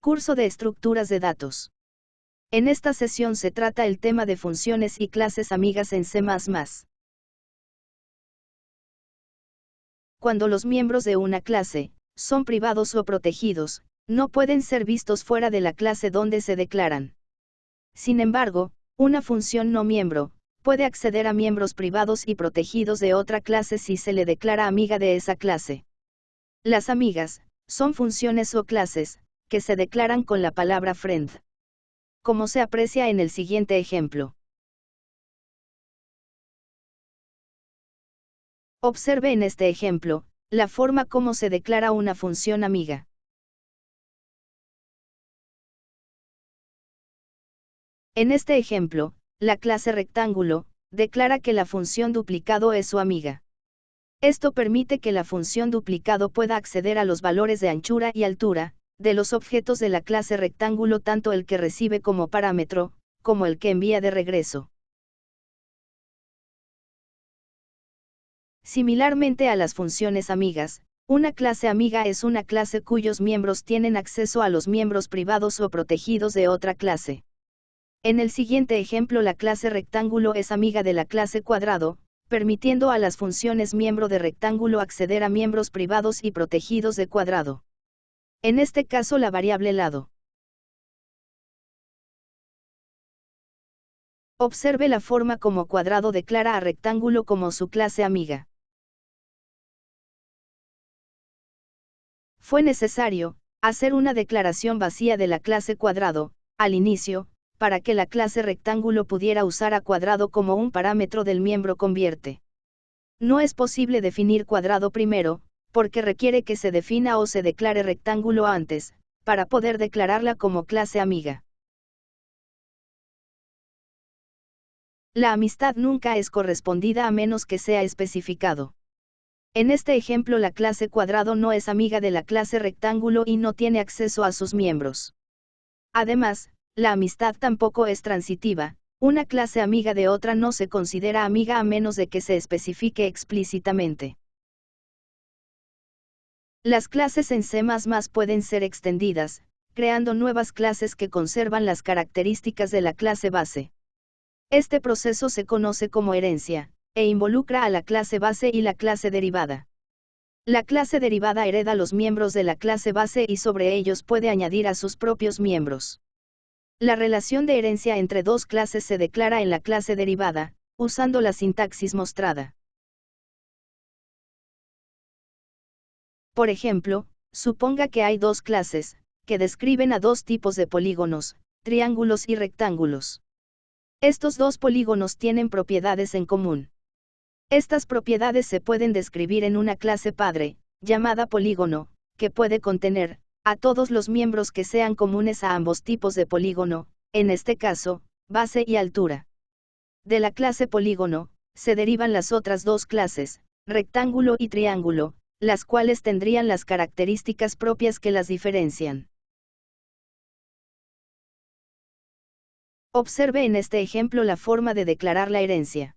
Curso de estructuras de datos. En esta sesión se trata el tema de funciones y clases amigas en C++. Cuando los miembros de una clase son privados o protegidos, no pueden ser vistos fuera de la clase donde se declaran. Sin embargo, una función no miembro puede acceder a miembros privados y protegidos de otra clase si se le declara amiga de esa clase. Las amigas son funciones o clases que se declaran con la palabra friend, como se aprecia en el siguiente ejemplo. Observe en este ejemplo la forma como se declara una función amiga. En este ejemplo, la clase rectángulo declara que la función duplicado es su amiga. Esto permite que la función duplicado pueda acceder a los valores de anchura y altura de los objetos de la clase rectángulo, tanto el que recibe como parámetro, como el que envía de regreso. Similarmente a las funciones amigas, una clase amiga es una clase cuyos miembros tienen acceso a los miembros privados o protegidos de otra clase. En el siguiente ejemplo, la clase rectángulo es amiga de la clase cuadrado, permitiendo a las funciones miembro de rectángulo acceder a miembros privados y protegidos de cuadrado. En este caso, la variable lado. Observe la forma como cuadrado declara a rectángulo como su clase amiga. Fue necesario hacer una declaración vacía de la clase cuadrado al inicio, para que la clase rectángulo pudiera usar a cuadrado como un parámetro del miembro convierte. No es posible definir cuadrado primero, porque requiere que se defina o se declare rectángulo antes, para poder declararla como clase amiga. La amistad nunca es correspondida a menos que sea especificado. En este ejemplo, la clase cuadrado no es amiga de la clase rectángulo y no tiene acceso a sus miembros. Además, la amistad tampoco es transitiva. Una clase amiga de otra no se considera amiga a menos de que se especifique explícitamente. Las clases en C++ pueden ser extendidas, creando nuevas clases que conservan las características de la clase base. Este proceso se conoce como herencia, e involucra a la clase base y la clase derivada. La clase derivada hereda los miembros de la clase base y sobre ellos puede añadir a sus propios miembros. La relación de herencia entre dos clases se declara en la clase derivada, usando la sintaxis mostrada. Por ejemplo, suponga que hay dos clases, que describen a dos tipos de polígonos, triángulos y rectángulos. Estos dos polígonos tienen propiedades en común. Estas propiedades se pueden describir en una clase padre, llamada polígono, que puede contener a todos los miembros que sean comunes a ambos tipos de polígono, en este caso, base y altura. De la clase polígono, se derivan las otras dos clases, rectángulo y triángulo, las cuales tendrían las características propias que las diferencian. Observe en este ejemplo la forma de declarar la herencia.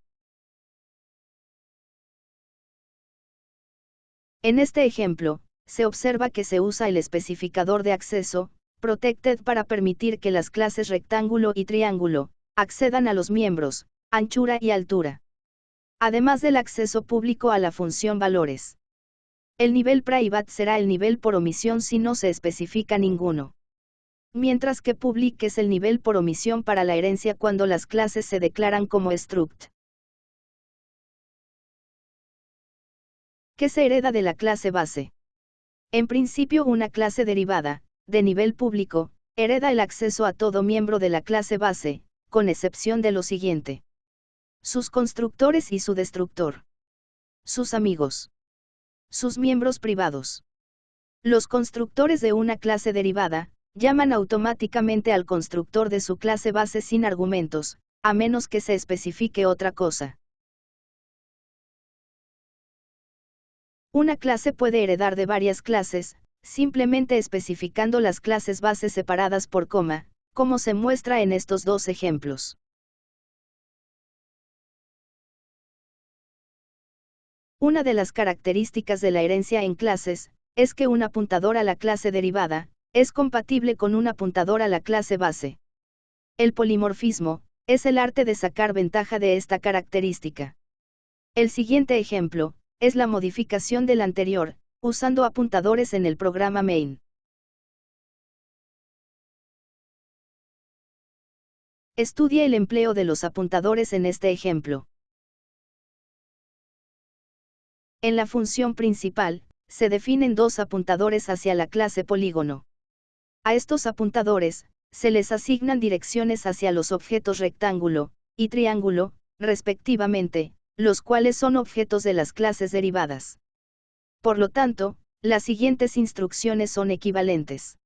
En este ejemplo, se observa que se usa el especificador de acceso, protected, para permitir que las clases rectángulo y triángulo accedan a los miembros, anchura y altura. Además del acceso público a la función valores. El nivel private será el nivel por omisión si no se especifica ninguno. Mientras que public es el nivel por omisión para la herencia cuando las clases se declaran como struct. ¿Qué se hereda de la clase base? En principio, una clase derivada, de nivel público, hereda el acceso a todo miembro de la clase base, con excepción de lo siguiente: sus constructores y su destructor. Sus amigos. Sus miembros privados. Los constructores de una clase derivada llaman automáticamente al constructor de su clase base sin argumentos, a menos que se especifique otra cosa. Una clase puede heredar de varias clases, simplemente especificando las clases bases separadas por coma, como se muestra en estos dos ejemplos. Una de las características de la herencia en clases es que un apuntador a la clase derivada es compatible con un apuntador a la clase base. El polimorfismo es el arte de sacar ventaja de esta característica. El siguiente ejemplo es la modificación del anterior, usando apuntadores en el programa main. Estudie el empleo de los apuntadores en este ejemplo. En la función principal, se definen dos apuntadores hacia la clase polígono. A estos apuntadores, se les asignan direcciones hacia los objetos rectángulo y triángulo, respectivamente, los cuales son objetos de las clases derivadas. Por lo tanto, las siguientes instrucciones son equivalentes.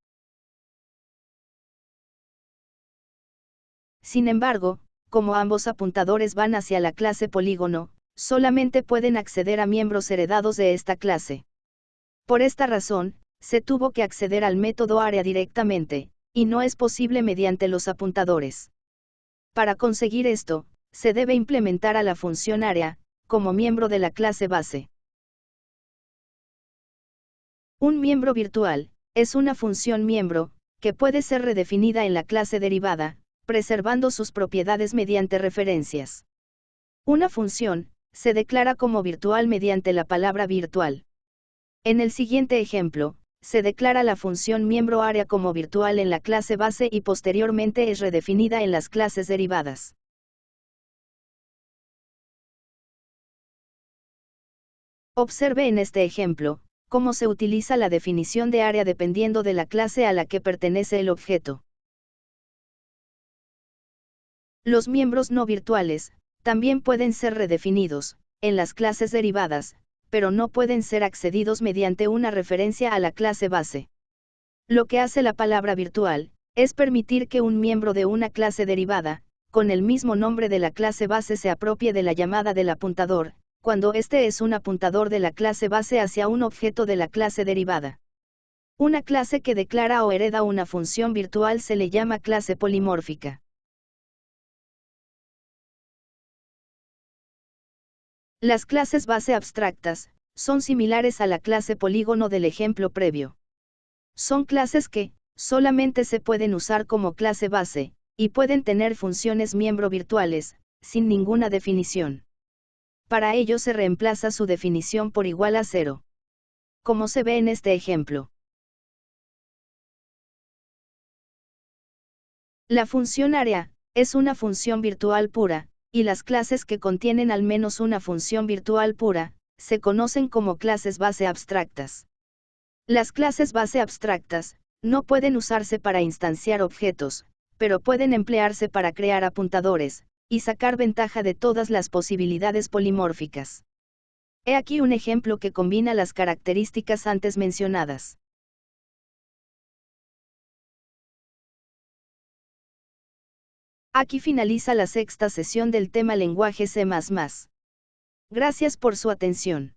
Sin embargo, como ambos apuntadores van hacia la clase polígono, solamente pueden acceder a miembros heredados de esta clase. Por esta razón, se tuvo que acceder al método área directamente, y no es posible mediante los apuntadores. Para conseguir esto, se debe implementar a la función área, como miembro de la clase base. Un miembro virtual es una función miembro, que puede ser redefinida en la clase derivada, preservando sus propiedades mediante referencias. Una función se declara como virtual mediante la palabra virtual. En el siguiente ejemplo, se declara la función miembro área como virtual en la clase base y posteriormente es redefinida en las clases derivadas. Observe en este ejemplo cómo se utiliza la definición de área dependiendo de la clase a la que pertenece el objeto. Los miembros no virtuales también pueden ser redefinidos en las clases derivadas, pero no pueden ser accedidos mediante una referencia a la clase base. Lo que hace la palabra virtual es permitir que un miembro de una clase derivada, con el mismo nombre de la clase base, se apropie de la llamada del apuntador, cuando este es un apuntador de la clase base hacia un objeto de la clase derivada. Una clase que declara o hereda una función virtual se le llama clase polimórfica. Las clases base abstractas son similares a la clase polígono del ejemplo previo. Son clases que solamente se pueden usar como clase base, y pueden tener funciones miembro virtuales, sin ninguna definición. Para ello se reemplaza su definición por igual a 0. Como se ve en este ejemplo. La función área es una función virtual pura, y las clases que contienen al menos una función virtual pura se conocen como clases base abstractas. Las clases base abstractas no pueden usarse para instanciar objetos, pero pueden emplearse para crear apuntadores y sacar ventaja de todas las posibilidades polimórficas. He aquí un ejemplo que combina las características antes mencionadas. Aquí finaliza la sexta sesión del tema lenguaje C++. Gracias por su atención.